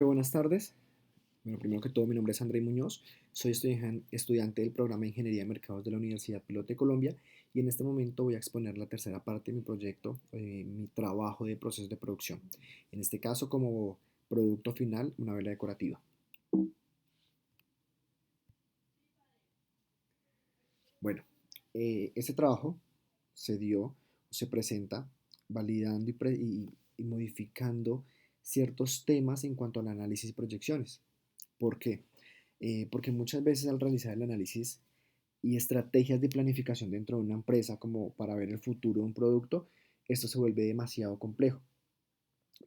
Buenas tardes. Bueno, primero que todo, mi nombre es André Muñoz. Soy estudiante del programa de Ingeniería de Mercados de la Universidad Piloto de Colombia y en este momento voy a exponer la tercera parte de mi proyecto, mi trabajo de proceso de producción. En este caso, como producto final, una vela decorativa. Bueno, este trabajo se dio, se presenta validando y modificando ciertos temas en cuanto al análisis y proyecciones. ¿Por qué? Porque muchas veces al realizar el análisis y estrategias de planificación dentro de una empresa como para ver el futuro de un producto, esto se vuelve demasiado complejo,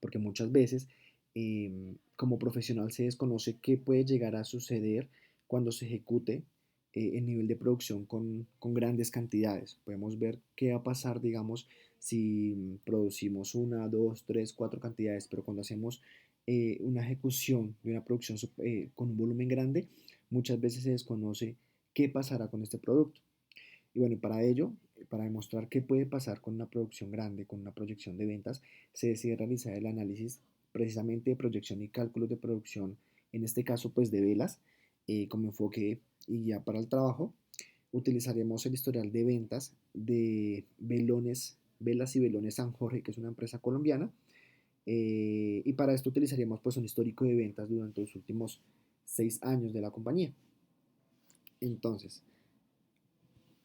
porque muchas veces como profesional se desconoce qué puede llegar a suceder cuando se ejecute el nivel de producción con grandes cantidades. Podemos ver qué va a pasar, digamos, si producimos una, dos, tres, cuatro cantidades, pero cuando hacemos una ejecución de una producción con un volumen grande, muchas veces se desconoce qué pasará con este producto. Y bueno, para ello, para demostrar qué puede pasar con una producción grande, con una proyección de ventas, se decide realizar el análisis precisamente de proyección y cálculos de producción, en este caso pues de velas, como enfoque y guía para el trabajo. Utilizaremos el historial de ventas de velones, velas y velones San Jorge, que es una empresa colombiana, y para esto utilizaríamos pues un histórico de ventas durante los últimos 6 años de la compañía. Entonces,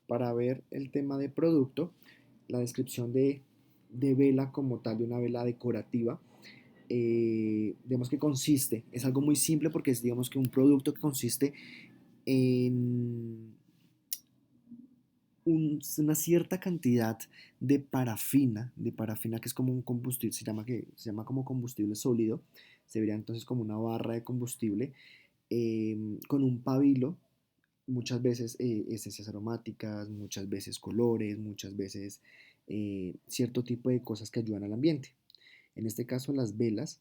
para ver el tema de producto, la descripción de vela como tal, de una vela decorativa, digamos que consiste, es algo muy simple porque es digamos que un producto que consiste en una cierta cantidad de parafina que es como un combustible, se llama como combustible sólido, se vería entonces como una barra de combustible con un pabilo, muchas veces esencias aromáticas, muchas veces colores, muchas veces cierto tipo de cosas que ayudan al ambiente. En este caso, las velas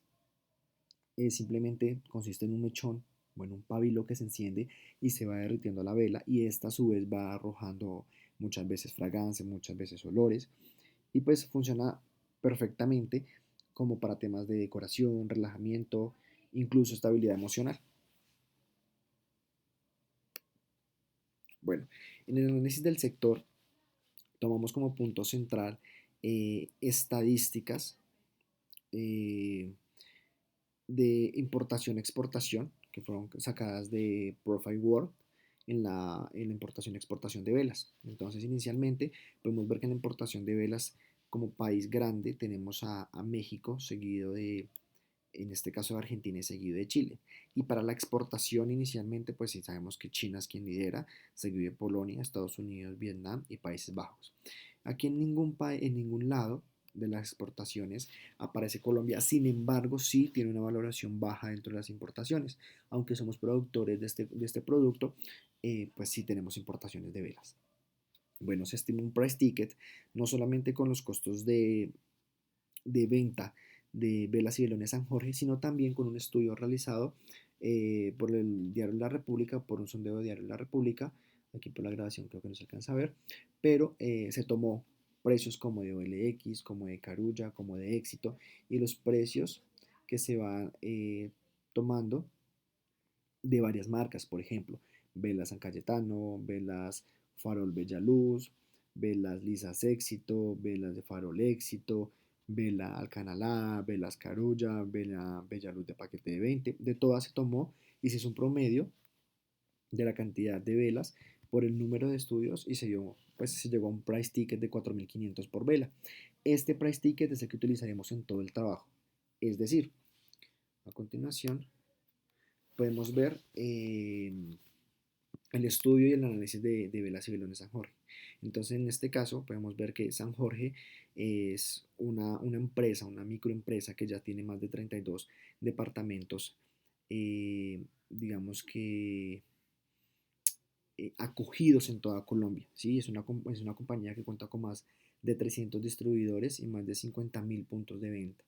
simplemente consiste en un mechón, bueno, un pabilo que se enciende y se va derritiendo la vela y esta a su vez va arrojando muchas veces fragancia, muchas veces olores y pues funciona perfectamente como para temas de decoración, relajamiento, incluso estabilidad emocional. Bueno, en el análisis del sector tomamos como punto central estadísticas eh, de importación-exportación que fueron sacadas de Profile World en la importación-exportación de velas. Entonces, inicialmente podemos ver que en la importación de velas como país grande tenemos a México seguido de, en este caso de Argentina y seguido de Chile. Y para la exportación inicialmente, pues sí sabemos que China es quien lidera, seguido de Polonia, Estados Unidos, Vietnam y Países Bajos. Aquí en ningún lado de las exportaciones aparece Colombia, sin embargo sí tiene una valoración baja dentro de las importaciones, aunque somos productores de este producto, pues sí tenemos importaciones de velas. Bueno, se estima un price ticket no solamente con los costos de venta de velas y velones San Jorge, sino también con un estudio realizado por el Diario de la República, por un sondeo de Diario de la República, aquí por la grabación creo que no se alcanza a ver, pero se tomó precios como de OLX, como de Carulla, como de Éxito, y los precios que se van tomando de varias marcas, por ejemplo, velas San Cayetano, velas Farol Bella Luz, velas Lisas Éxito, velas de Farol Éxito, vela Alcanalá, velas Carulla, vela Bella Luz de paquete de 20, de todas se tomó y se hizo un promedio de la cantidad de velas por el número de estudios y se llegó a un price ticket de 4.500 por vela. Este price ticket es el que utilizaremos en todo el trabajo. Es decir, a continuación podemos ver el estudio y el análisis de velas y velones San Jorge. Entonces, en este caso, podemos ver que San Jorge es una empresa, una microempresa que ya tiene más de 32 departamentos, digamos que acogidos en toda Colombia. ¿Sí? Es una compañía que cuenta con más de 300 distribuidores y más de 50.000 puntos de venta.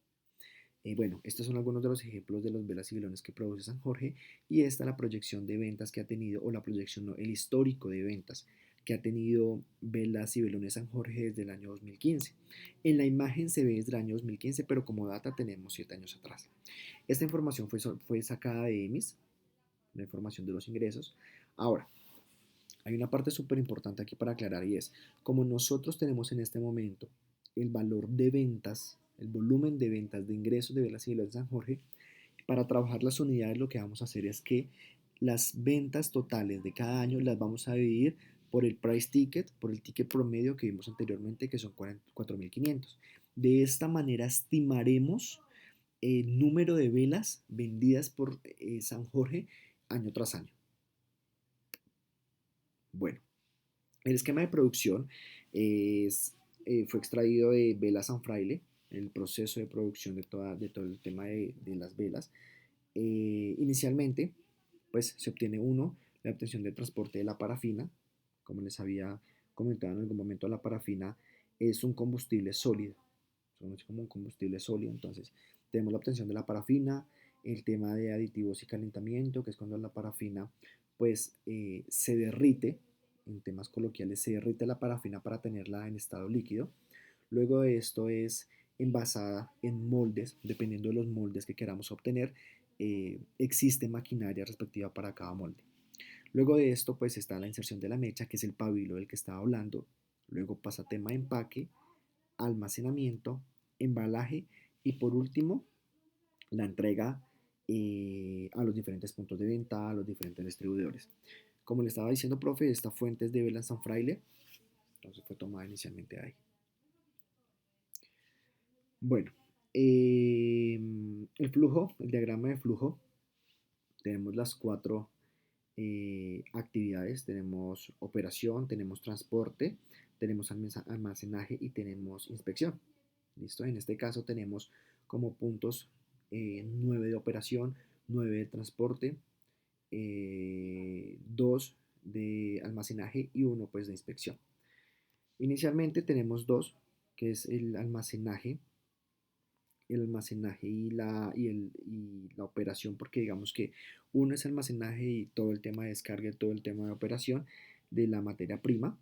Bueno, estos son algunos de los ejemplos de los velas y velones que produce San Jorge y esta es la proyección de ventas que ha tenido o la proyección, no, el histórico de ventas que ha tenido velas y velones San Jorge desde el año 2015. En la imagen se ve desde el año 2015, pero como data tenemos 7 años atrás. Esta información fue sacada de EMIS, la información de los ingresos. Ahora, hay una parte súper importante aquí para aclarar y es, como nosotros tenemos en este momento el valor de ventas, el volumen de ventas de ingresos de velas y velones San Jorge, para trabajar las unidades lo que vamos a hacer es que las ventas totales de cada año las vamos a dividir por el price ticket, por el ticket promedio que vimos anteriormente, que son 4.500. De esta manera estimaremos el número de velas vendidas por San Jorge año tras año. Bueno, el esquema de producción fue extraído de Vela San Fraile, el proceso de producción de todo el tema de las velas. Inicialmente, pues se obtiene uno, la obtención del transporte de la parafina. Como les había comentado en algún momento, la parafina es un combustible sólido, es como un combustible sólido. Entonces tenemos la obtención de la parafina, el tema de aditivos y calentamiento, que es cuando la parafina pues se derrite, en temas coloquiales se derrite la parafina para tenerla en estado líquido. Luego de esto es envasada en moldes, dependiendo de los moldes que queramos obtener, existe maquinaria respectiva para cada molde. Luego de esto pues está la inserción de la mecha, que es el pabilo del que estaba hablando. Luego pasa tema de empaque, almacenamiento, embalaje y por último la entrega a los diferentes puntos de venta, a los diferentes distribuidores. Como le estaba diciendo, profe, esta fuente es de Vela San Fraile, entonces fue tomada inicialmente ahí. Bueno, el flujo, el diagrama de flujo, tenemos las cuatro actividades, tenemos operación, tenemos transporte, tenemos almacenaje y tenemos inspección. ¿Listo? En este caso tenemos como puntos 9 de operación, 9 de transporte, 2 de almacenaje y 1 pues de inspección. Inicialmente tenemos 2, que es el almacenaje y la operación, porque digamos que uno es almacenaje y todo el tema de descarga y todo el tema de operación de la materia prima.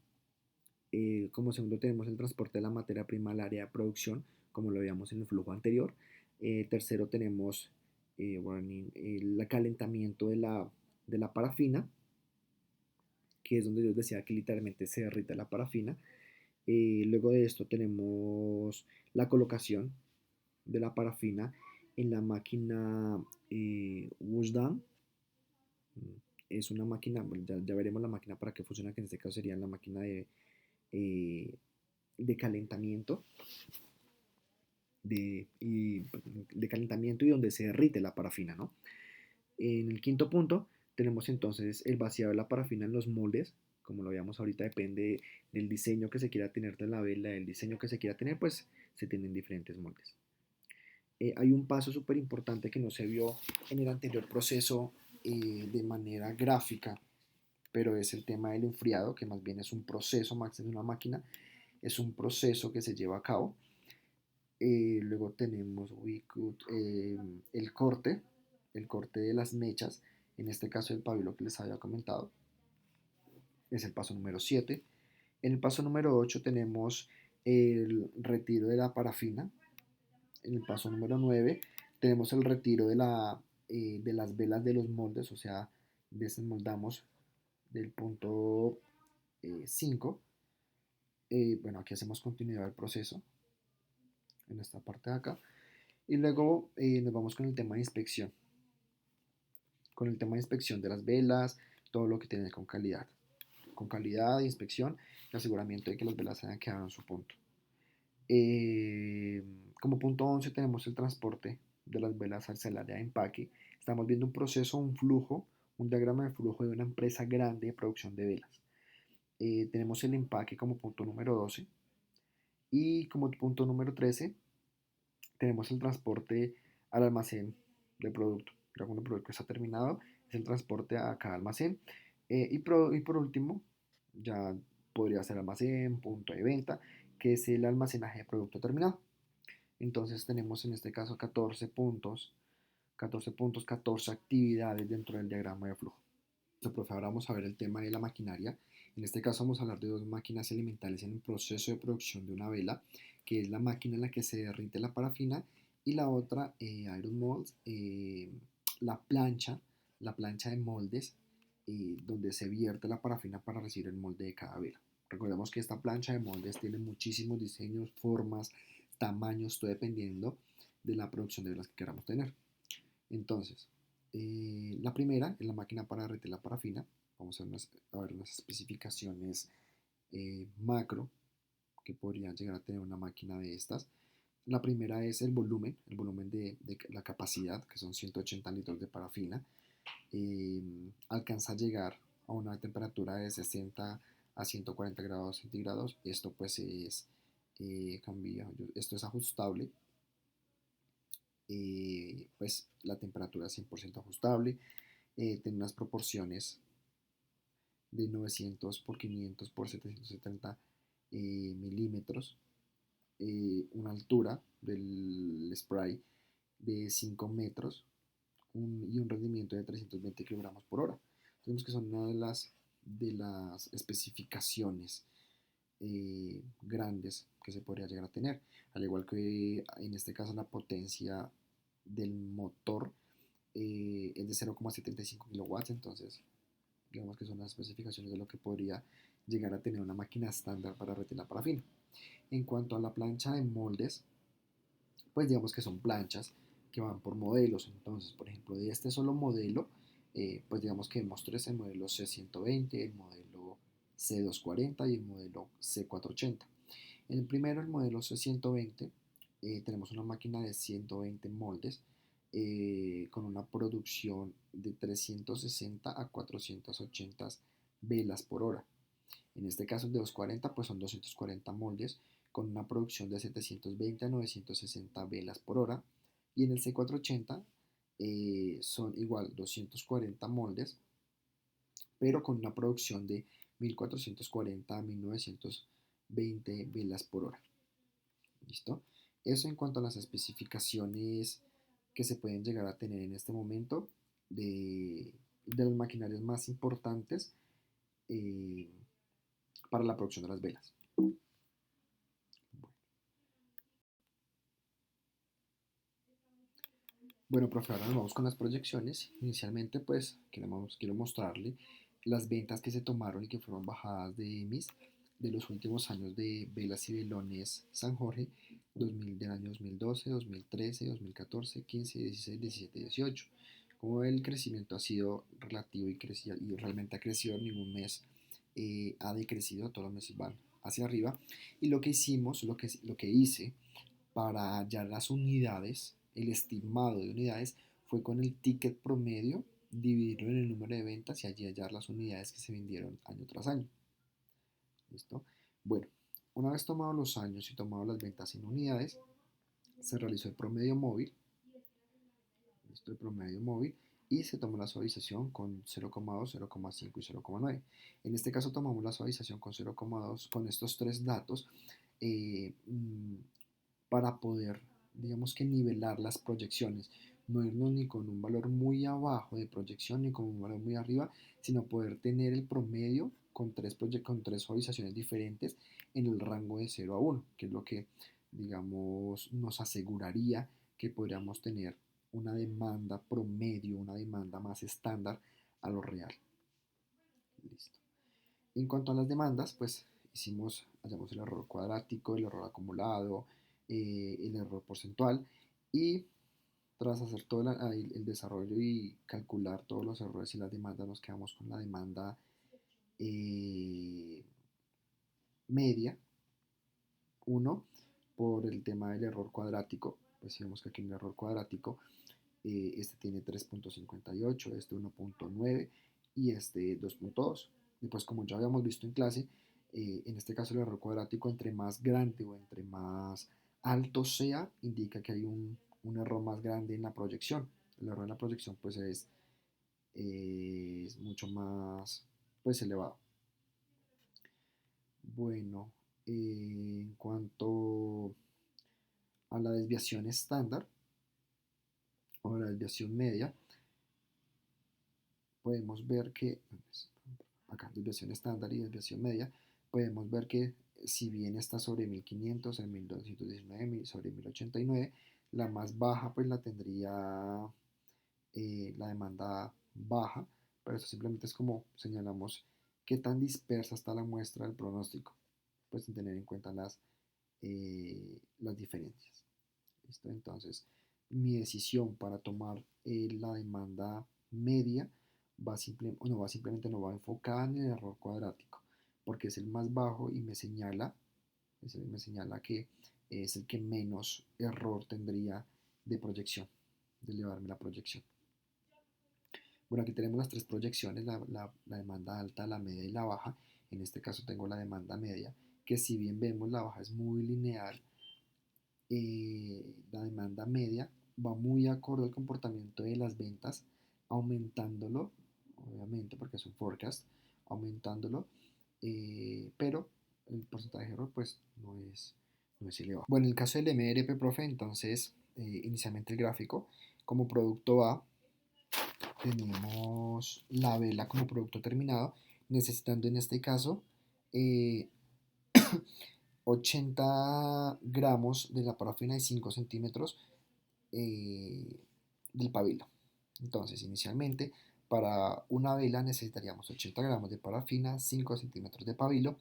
Como segundo tenemos el transporte de la materia prima al área de producción, como lo veíamos en el flujo anterior. Tercero tenemos el calentamiento de la parafina, que es donde yo decía que literalmente se derrite la parafina. Luego de esto tenemos la colocación de la parafina en la máquina Washdown. Es una máquina, bueno, ya veremos la máquina para qué funciona, que en este caso sería la máquina eh, de calentamiento de calentamiento y donde se derrite la parafina, ¿no? En el quinto punto tenemos entonces el vaciado de la parafina en los moldes. Como lo veíamos ahorita, depende del diseño que se quiera tener de la vela, del diseño que se quiera tener, pues se tienen diferentes moldes. Hay un paso súper importante que no se vio en el anterior proceso de manera gráfica, pero es el tema del enfriado, que más bien es un proceso, más que una máquina, es un proceso que se lleva a cabo. Luego tenemos el corte de las mechas, en este caso el pabilo que les había comentado, es el paso número 7. En el paso número 8 tenemos el retiro de la parafina. En el paso número 9 tenemos el retiro de las velas de los moldes, o sea, desmoldamos del punto 5. Bueno, aquí hacemos continuidad del proceso en esta parte de acá. Y luego nos vamos con el tema de inspección. Con el tema de inspección de las velas, todo lo que tiene con calidad. Con calidad de inspección y aseguramiento de que las velas hayan quedado en su punto. Como punto 11 tenemos el transporte de las velas hacia el área de empaque. Estamos viendo un proceso, un flujo, un diagrama de flujo de una empresa grande de producción de velas. Tenemos el empaque como punto número 12 y como punto número 13 tenemos el transporte al almacén de producto. Ya cuando el producto está terminado, es el transporte a cada almacén. Y por último, ya podría ser almacén, punto de venta, que es el almacenaje de producto terminado. Entonces tenemos en este caso 14 puntos, 14 actividades dentro del diagrama de flujo. Profe, ahora vamos a ver el tema de la maquinaria. En este caso vamos a hablar de dos máquinas elementales en el proceso de producción de una vela, que es la máquina en la que se derrite la parafina y la otra, Iron Molds, la plancha de moldes, donde se vierte la parafina para recibir el molde de cada vela. Recordemos que esta plancha de moldes tiene muchísimos diseños, formas, tamaños, todo dependiendo de la producción de velas que queramos tener. Entonces, la primera es la máquina para derretir la parafina. Vamos a ver unas especificaciones macro que podrían llegar a tener una máquina de estas. La primera es el volumen de la capacidad, que son 180 litros de parafina. Alcanza a llegar a una temperatura de 60 a 140 grados centígrados. Esto pues es, esto es ajustable, pues la temperatura es 100% ajustable, tiene unas proporciones de 900 por 500 por 770 milímetros, una altura del spray de 5 metros y un rendimiento de 320 kilogramos por hora. Tenemos que son una de las especificaciones grandes que se podría llegar a tener, al igual que en este caso la potencia del motor es de 0,75 kilowatts, entonces digamos que son las especificaciones de lo que podría llegar a tener una máquina estándar para derretir la parafina. En cuanto a la plancha de moldes, pues digamos que son planchas que van por modelos. Entonces, por ejemplo, de este solo modelo, pues digamos que vemos tres: el modelo C120, el modelo C240 y el modelo C480. En el primero, el modelo C120, tenemos una máquina de 120 moldes con una producción de 360 a 480 velas por hora. En este caso, el de 240, pues son 240 moldes con una producción de 720 a 960 velas por hora. Y en el C480 son igual 240 moldes, pero con una producción de 1440 a 1920 velas por hora. ¿Listo? Eso en cuanto a las especificaciones que se pueden llegar a tener en este momento de los maquinarios más importantes eh, para la producción de las velas. Bueno, profe, ahora nos vamos con las proyecciones. Inicialmente, pues, quiero mostrarle las ventas que se tomaron y que fueron bajadas de EMIS de los últimos años de velas y velones San Jorge, del año 2012, 2013, 2014, 15, 16, 17, 18. Como el crecimiento ha sido relativo y realmente ha crecido, ningún mes ha decrecido, todos los meses van hacia arriba. Y lo que hicimos, lo que hice para hallar las unidades, el estimado de unidades, fue con el ticket promedio, dividirlo en el número de ventas y allí hallar las unidades que se vendieron año tras año. ¿Listo? Bueno, una vez tomados los años y tomado las ventas en unidades, se realizó el promedio móvil. ¿Listo? El promedio móvil. Y se tomó la suavización con 0,2, 0,5 y 0,9. En este caso tomamos la suavización con 0,2 con estos tres datos eh, para poder, digamos que nivelar las proyecciones, no irnos ni con un valor muy abajo de proyección ni con un valor muy arriba, sino poder tener el promedio con tres suavizaciones diferentes en el rango de 0 a 1, que es lo que, digamos, nos aseguraría que podríamos tener una demanda promedio, una demanda más estándar a lo real. Listo. En cuanto a las demandas, pues hallamos el error cuadrático, el error acumulado, el error porcentual y tras hacer todo el desarrollo y calcular todos los errores y las demandas, nos quedamos con la demanda eh, media 1 por el tema del error cuadrático. Pues si vemos que aquí en el error cuadrático, este tiene 3,58, este 1,9 y este 2,2. Y pues como ya habíamos visto en clase, en este caso el error cuadrático entre más grande o entre más alto sea, indica que hay un error más grande en la proyección. El error en la proyección pues es mucho más pues elevado. Bueno, en cuanto a la desviación estándar o la desviación media, podemos ver que, acá, desviación estándar y desviación media, podemos ver que si bien está sobre 1500, en 1219, sobre 1089, la más baja pues la tendría la demanda baja, pero eso simplemente es como señalamos qué tan dispersa está la muestra del pronóstico, pues sin tener en cuenta las diferencias. ¿Listo? Entonces, mi decisión para tomar la demanda media simplemente no va enfocada en el error cuadrático, porque es el más bajo y me señala que es el que menos error tendría de proyección, de elevarme la proyección. Bueno, aquí tenemos las tres proyecciones, la demanda alta, la media y la baja. En este caso tengo la demanda media, que si bien vemos la baja es muy lineal, la demanda media va muy acorde al comportamiento de las ventas, aumentándolo, obviamente porque es un forecast, aumentándolo, pero el porcentaje de error pues no es elevado. Bueno, en el caso del MRP, profe, entonces inicialmente el gráfico como producto A tenemos la vela como producto terminado, necesitando en este caso eh, 80 gramos de la parafina y 5 centímetros eh, del pabilo. Entonces, inicialmente, para una vela necesitaríamos 80 gramos de parafina, 5 centímetros de pabilo,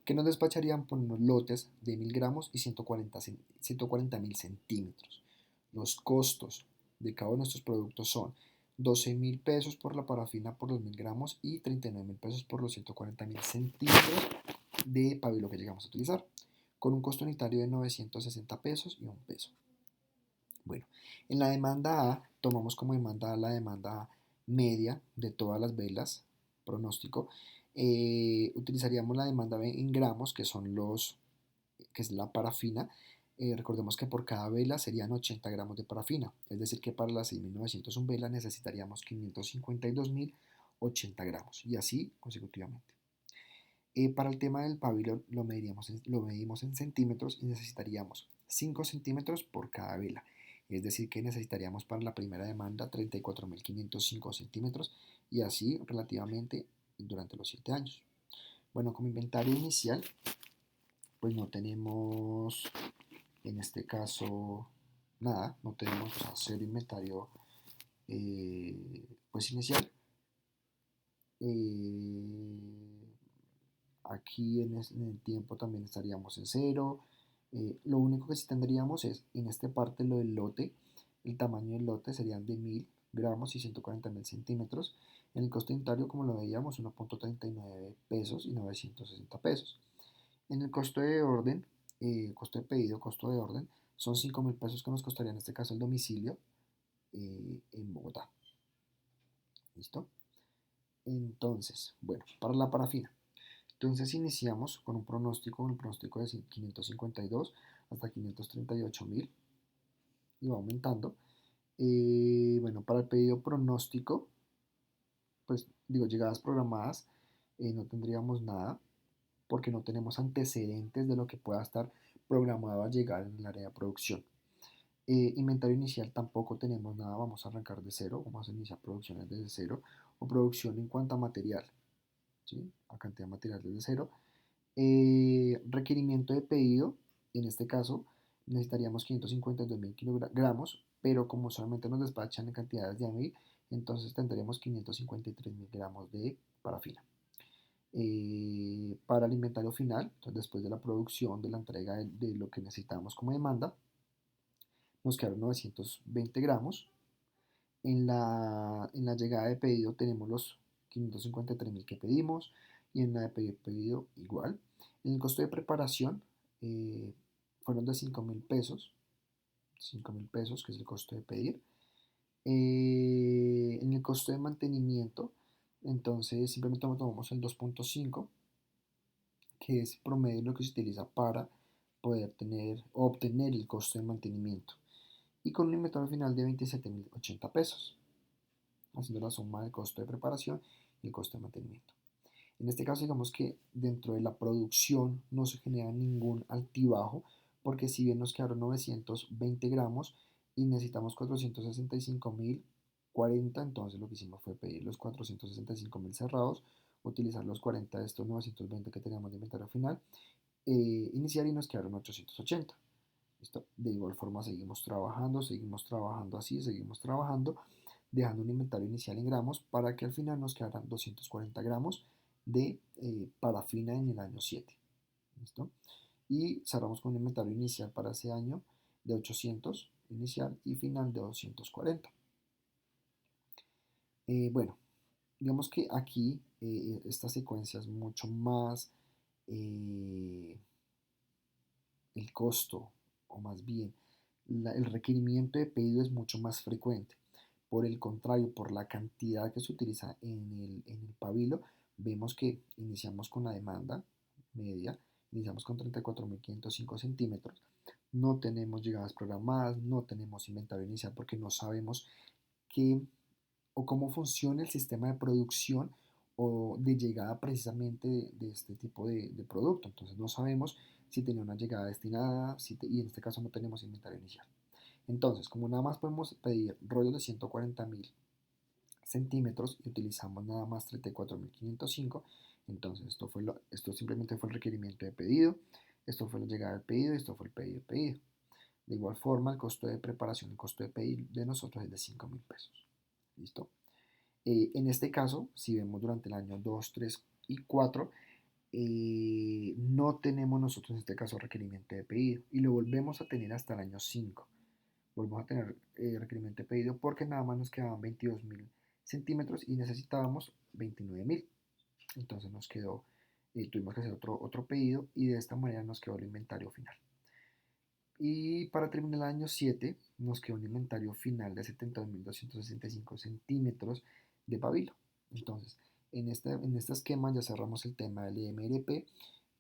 que nos despacharían por unos lotes de 1000 gramos y 140.000 centímetros. Los costos de cada uno de nuestros productos son 12.000 pesos por la parafina por los 1000 gramos y 39.000 pesos por los 140.000 centímetros de pabilo que llegamos a utilizar, con un costo unitario de 960 pesos y un peso. Bueno, en la demanda A tomamos como demanda A la demanda media de todas las velas, pronóstico. Utilizaríamos la demanda B en gramos, que es la parafina. Recordemos que por cada vela serían 80 gramos de parafina, es decir que para las 6.901 velas necesitaríamos 552.080 gramos y así consecutivamente. Para el tema del pabilo lo medimos en centímetros y necesitaríamos 5 centímetros por cada vela. Es decir, que necesitaríamos para la primera demanda 34.505 centímetros y así relativamente durante los 7 años. Bueno, como inventario inicial, pues no tenemos en este caso nada, no tenemos cero inventario pues inicial. Eh, Aquí en el tiempo también estaríamos en cero. Lo único que sí tendríamos es en esta parte lo del lote. El tamaño del lote serían de 1000 gramos y 140.000 centímetros. En el costo unitario, como lo veíamos, 1.39 pesos y 960 pesos. En el costo de orden, costo de pedido, costo de orden, son 5.000 pesos que nos costaría en este caso el domicilio en Bogotá. ¿Listo? Entonces, bueno, para la parafina. Entonces iniciamos con el pronóstico de 552 hasta 538.000 y va aumentando. Bueno, para el pedido pronóstico, pues digo, llegadas programadas, no tendríamos nada porque no tenemos antecedentes de lo que pueda estar programado a llegar en el área de producción. Inventario inicial tampoco tenemos nada, vamos a arrancar de cero, vamos a iniciar producciones desde cero o producción en cuanto a material, ¿sí? A cantidad de material desde cero. Requerimiento de pedido, en este caso necesitaríamos 552.000 kilogramos, pero como solamente nos despachan en cantidades de 1000, entonces tendremos 553.000 gramos de parafina. Para el inventario final, entonces después de la producción, de la entrega de lo que necesitamos como demanda, nos quedaron 920 gramos. En la llegada de pedido tenemos los 553.000 que pedimos y en la de pedido igual. En el costo de preparación fueron de 5.000 pesos, 5.000 pesos que es el costo de pedir. En el costo de mantenimiento, entonces simplemente tomamos el 2.5, que es promedio lo que se utiliza para poder tener o obtener el costo de mantenimiento. Y con un inventario final de 27.080 pesos, haciendo la suma del costo de preparación y el costo de mantenimiento. En este caso, digamos que dentro de la producción no se genera ningún altibajo, porque si bien nos quedaron 920 gramos y necesitamos 465.000 40, entonces lo que hicimos fue pedir los 465.000 cerrados, utilizar los 40 de estos 920 que teníamos de inventario final, iniciar y nos quedaron 880. ¿Listo? De igual forma seguimos trabajando así, seguimos trabajando, dejando un inventario inicial en gramos para que al final nos quedaran 240 gramos de parafina en el año 7. ¿Listo? Y cerramos con un inventario inicial para ese año de 800 inicial y final de 240. Bueno, digamos que aquí esta secuencia es mucho más eh, el costo, o más bien el requerimiento de pedido es mucho más frecuente. Por el contrario, por la cantidad que se utiliza en el pabilo, vemos que iniciamos con la demanda media, iniciamos con 34.505 centímetros, no tenemos llegadas programadas, no tenemos inventario inicial porque no sabemos qué o cómo funciona el sistema de producción o de llegada precisamente de este tipo de producto. Entonces no sabemos si tenía una llegada destinada y en este caso no tenemos inventario inicial. Entonces, como nada más podemos pedir rollos de 140.000 centímetros y utilizamos nada más 34.505, entonces esto simplemente fue el requerimiento de pedido, esto fue la llegada del pedido, esto fue el pedido de pedido. De igual forma, el costo de preparación, el costo de pedir de nosotros es de 5.000 pesos. ¿Listo? En este caso, si vemos durante el año 2, 3 y 4, no tenemos nosotros en este caso requerimiento de pedido y lo volvemos a tener hasta el año 5. Volvemos a tener requerimiento de pedido porque nada más nos quedaban 22.000 centímetros y necesitábamos 29.000. Entonces tuvimos que hacer otro pedido y de esta manera nos quedó el inventario final. Y para terminar el año 7 nos quedó un inventario final de 72.265 centímetros de pabilo. Entonces, en este esquema ya cerramos el tema del EMRP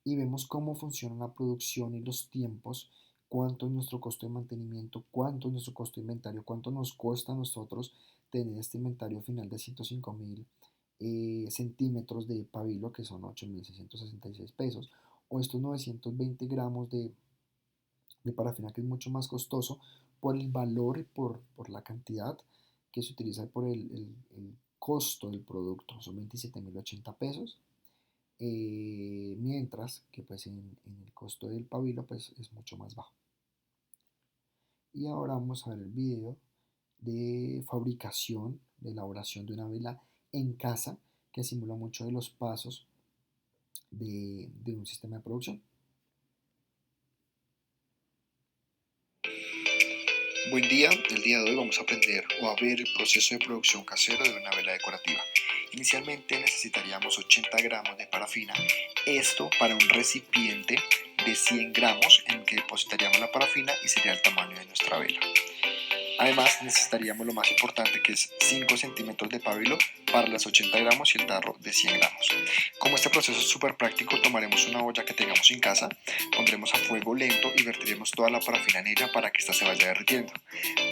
y vemos cómo funciona la producción y los tiempos, cuánto es nuestro costo de mantenimiento, cuánto es nuestro costo de inventario, cuánto nos cuesta a nosotros tener este inventario final de 105.000 centímetros de pabilo, que son 8.666 pesos, o estos 920 gramos de parafina, que es mucho más costoso por el valor y por la cantidad que se utiliza por el costo del producto, son 27.080 pesos, mientras que pues en el costo del pabilo pues es mucho más bajo. Y ahora vamos a ver el video de fabricación, de elaboración de una vela en casa, que simula mucho de los pasos de un sistema de producción. Buen día, el día de hoy vamos a aprender o a ver el proceso de producción casero de una vela decorativa. Inicialmente necesitaríamos 80 gramos de parafina, esto para un recipiente de 100 gramos en el que depositaríamos la parafina y sería el tamaño de nuestra vela. Además necesitaríamos lo más importante, que es 5 centímetros de pabilo para las 80 gramos y el tarro de 100 gramos. Como este proceso es súper práctico, tomaremos una olla que tengamos en casa, pondremos a fuego lento y vertiremos toda la parafina en ella para que ésta se vaya derritiendo.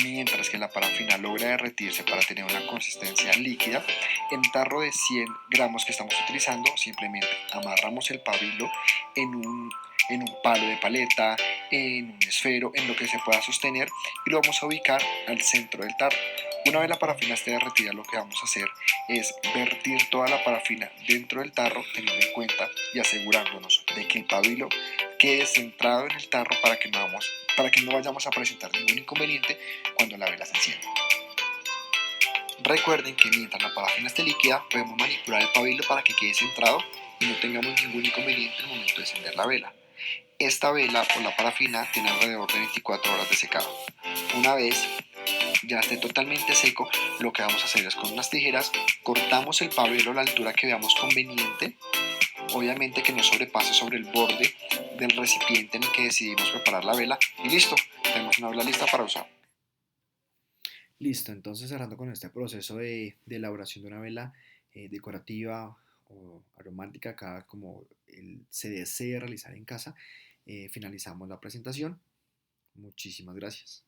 Mientras que la parafina logra derretirse para tener una consistencia líquida, en el tarro de 100 gramos que estamos utilizando, simplemente amarramos el pabilo en un palo de paleta, en un esfero, en lo que se pueda sostener, y lo vamos a ubicar al centro del tarro. Una vez la parafina esté derretida, lo que vamos a hacer es vertir toda la parafina dentro del tarro, teniendo en cuenta y asegurándonos de que el pabilo quede centrado en el tarro para que no vayamos a presentar ningún inconveniente cuando la vela se encienda. Recuerden que mientras la parafina esté líquida, podemos manipular el pabilo para que quede centrado y no tengamos ningún inconveniente al momento de encender la vela. Esta vela o la parafina tiene alrededor de 24 horas de secado. Una vez ya esté totalmente seco, lo que vamos a hacer es con unas tijeras cortamos el pabilo a la altura que veamos conveniente, obviamente que no sobrepase sobre el borde del recipiente en el que decidimos preparar la vela, y listo, tenemos una vela lista para usar. Listo, entonces cerrando con este proceso de elaboración de una vela decorativa o aromática, acá como se desee realizar en casa, finalizamos la presentación. Muchísimas gracias.